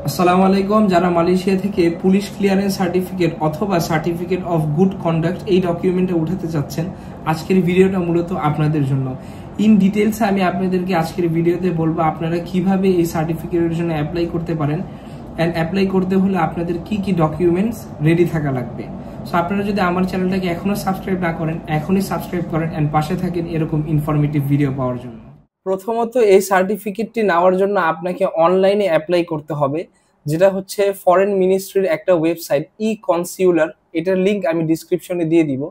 আসসালামু আলাইকুম। যারা মালয়েশিয়া থেকে পুলিশ ক্লিয়ারেন্স সার্টিফিকেট অথবা সার্টিফিকেট অফ গুড কন্ডাক্ট এই ডকুমেন্টটা উঠাতে চাচ্ছেন, আজকের ভিডিওটা মূলত আপনাদের জন্য। ইন ডিটেলস আমি আপনাদেরকে আজকের ভিডিওতে বলবো আপনারা কিভাবে এই সার্টিফিকেটের জন্য অ্যাপ্লাই করতে পারেন, অ্যান্ড অ্যাপ্লাই করতে হলে আপনাদের কি কি ডকুমেন্টস রেডি থাকা লাগবে। সো আপনারা যদি আমার চ্যানেলটাকে এখনো সাবস্ক্রাইব না করেন, এখনই সাবস্ক্রাইব করেন অ্যান্ড পাশে থাকেন এরকম ইনফরমেটিভ ভিডিও পাওয়ার জন্য। প্রথমত এই সার্টিফিকেটটি নেওয়ার জন্য আপনাকে অনলাইনে অ্যাপ্লাই করতে হবে, যেটা হচ্ছে ফরেন মিনিস্ট্রির একটা ওয়েবসাইট ই কনসিউলার। এটার লিঙ্ক আমি ডিসক্রিপশনে দিয়ে দিব।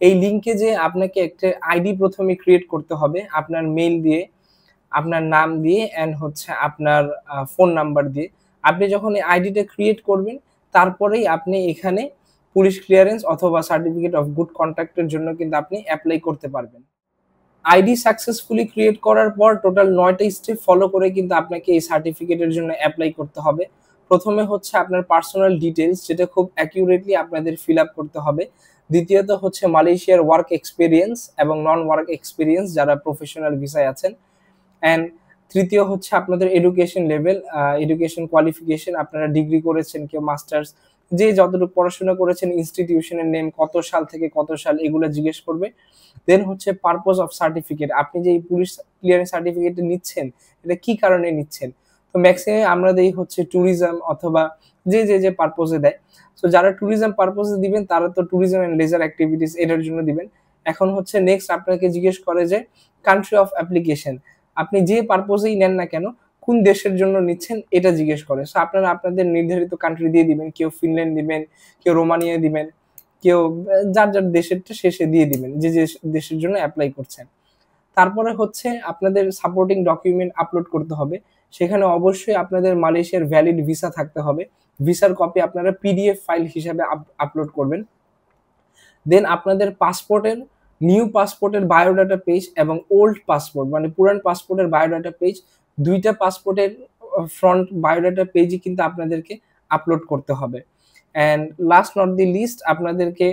এই লিঙ্কে যে আপনাকে একটা আইডি প্রথমে ক্রিয়েট করতে হবে আপনার মেইল দিয়ে, আপনার নাম দিয়ে অ্যান্ড হচ্ছে আপনার ফোন নাম্বার দিয়ে। আপনি যখন এই আইডিটা ক্রিয়েট করবেন তারপরেই আপনি এখানে পুলিশ ক্লিয়ারেন্স অথবা সার্টিফিকেট অফ গুড কন্ডাক্টের জন্য কিন্তু আপনি অ্যাপ্লাই করতে পারবেন। আইডি সাকসেসফুলি ক্রিয়েট করার পর টোটাল 9টা স্টেপ ফলো করে কিন্তু আপনাকে এই সার্টিফিকেটের জন্য অ্যাপ্লাই করতে হবে। প্রথমে হচ্ছে আপনার পার্সোনাল ডিটেলস, যেটা খুব অ্যাকিউরেটলি আপনাদের ফিল আপ করতে হবে। দ্বিতীয়ত হচ্ছে মালয়েশিয়ার ওয়ার্ক এক্সপিরিয়েন্স এবং নন ওয়ার্ক এক্সপিরিয়েন্স যারা প্রফেশনাল ভিসায় আছেন। অ্যান্ড তৃতীয় হচ্ছে আপনাদের এডুকেশন লেভেল, এডুকেশন কোয়ালিফিকেশন, আপনারা ডিগ্রি করেছেন, কেউ মাস্টার্স, যে যতটুকু পড়াশোনা করেছেন, ইনস্টিটিউশনের নেম, কত সাল থেকে কত সাল, এগুলো জিজ্ঞেস করবে। দেন হচ্ছে পারপোজ অফ সার্টিফিকেট, আপনি যে এই পুলিশ ক্লিয়ারেন্স সার্টিফিকেটটা নিচ্ছেন এটা কি কারণে নিচ্ছেন। তো ম্যাক্সিমাম আমরা দেই হচ্ছে ট্যুরিজম অথবা যে পারপোজে দেয়। তো যারা ট্যুরিজম পারপোজে দিবেন তারা তো ট্যুরিজম এন্ড লেজার অ্যাক্টিভিটিস এটার জন্য দিবেন। এখন হচ্ছে নেক্সট আপনাকে জিজ্ঞেস করে যে কান্ট্রি অফ অ্যাপ্লিকেশন, আপনি যে পারপোজেই নেন না কেন কোন দেশের জন্য নিচ্ছেন এটা জিজ্ঞেস করে। সো আপনারা আপনাদের নির্ধারিত কান্ট্রি দিয়ে দিবেন, কেউ ফিনল্যান্ড দিবেন, কেউ রোমানিয়া দিবেন, কেউ যার যার দেশেরটা শেষে দিয়ে দিবেন যে যে দেশের জন্য অ্যাপ্লাই করছেন। তারপরে হচ্ছে আপনাদের সাপোর্টিং ডকুমেন্ট আপলোড করতে হবে। সেখানে অবশ্যই আপনাদের মালয়েশিয়ার ভ্যালিড ভিসা থাকতে হবে। ভিসার কপি আপনারা পিডিএফ ফাইল হিসাবে আপলোড করবেন। দেন আপনাদের পাসপোর্টের, নিউ পাসপোর্টের বায়োডাটা পেজ এবং ওল্ড পাসপোর্ট মানে পুরান পাসপোর্টের বায়োডাটা পেজ, দুইটা পাসপোর্টের ফ্রন্ট বায়োডাটা পেজই কিন্তু আপনাদেরকে আপলোড করতে হবে। And last not the least, আপনাদেরকে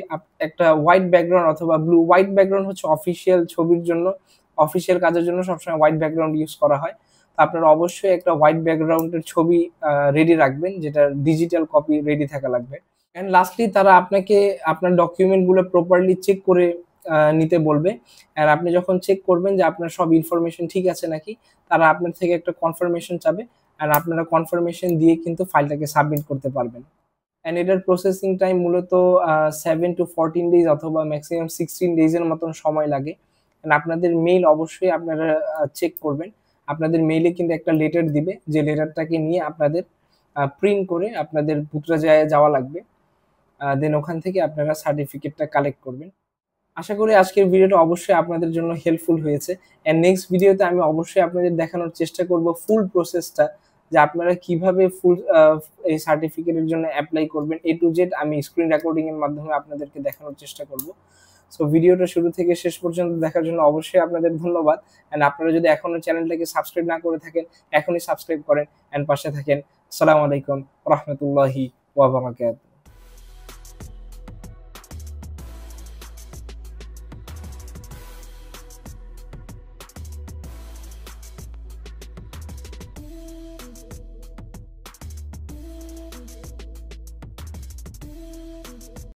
একটা হোয়াইট ব্যাকগ্রাউন্ড অথবা ব্লু, হোয়াইট ব্যাকগ্রাউন্ড হচ্ছে অফিসিয়াল ছবির জন্য, অফিসিয়াল কাজের জন্য সবসময় হোয়াইট ব্যাকগ্রাউন্ড ইউজ করা হয়। তো আপনারা অবশ্যই একটা হোয়াইট ব্যাকগ্রাউন্ডের ছবি রেডি রাখবেন, যেটা ডিজিটাল কপি রেডি থাকা লাগবে। অ্যান্ড লাস্টলি তারা আপনাকে আপনার ডকুমেন্টগুলো প্রপারলি চেক করে নিতে বলবে। আর আপনি যখন চেক করবেন যে আপনার সব ইনফরমেশন ঠিক আছে নাকি, তারা আপনার থেকে একটা কনফার্মেশন চাবে। আর আপনারা কনফার্মেশন দিয়ে কিন্তু ফাইলটাকে সাবমিট করতে পারবেন। অ্যান্ড এটার প্রসেসিং টাইম মূলত 7 to 14 ডেজ অথবা ম্যাক্সিমাম 16 ডেজের মতন সময় লাগে। অ্যান্ড আপনাদের মেইল অবশ্যই আপনারা চেক করবেন। আপনাদের মেইলে কিন্তু একটা লেটার দিবে, যে লেটারটাকে নিয়ে আপনাদের প্রিন্ট করে আপনাদের পুত্রালয়ে যাওয়া লাগবে। দেন ওখান থেকে আপনারা সার্টিফিকেটটা কালেক্ট করবেন। আশা করি আজকের ভিডিওটা অবশ্যই আপনাদের জন্য হেল্পফুল হয়েছে। অ্যান্ড নেক্সট ভিডিওতে আমি অবশ্যই আপনাদের দেখানোর চেষ্টা করব ফুল প্রসেসটা, যে আপনারা কিভাবে ফুল এই সার্টিফিকেটের জন্য অ্যাপ্লাই করবেন A to Z আমি স্ক্রিন রেকর্ডিং এর মাধ্যমে আপনাদেরকে দেখানোর চেষ্টা করব। সো ভিডিওটা শুরু থেকে শেষ পর্যন্ত দেখার জন্য অবশ্যই আপনাদের ধন্যবাদ। অ্যান্ড আপনারা যদি এখনো চ্যানেলটাকে সাবস্ক্রাইব না করে থাকেন এখনই সাবস্ক্রাইব করেন অ্যান্ড পাশে থাকেন। আসসালামু আলাইকুম ওয়া রাহমাতুল্লাহি ওয়া বারাকাতুহু।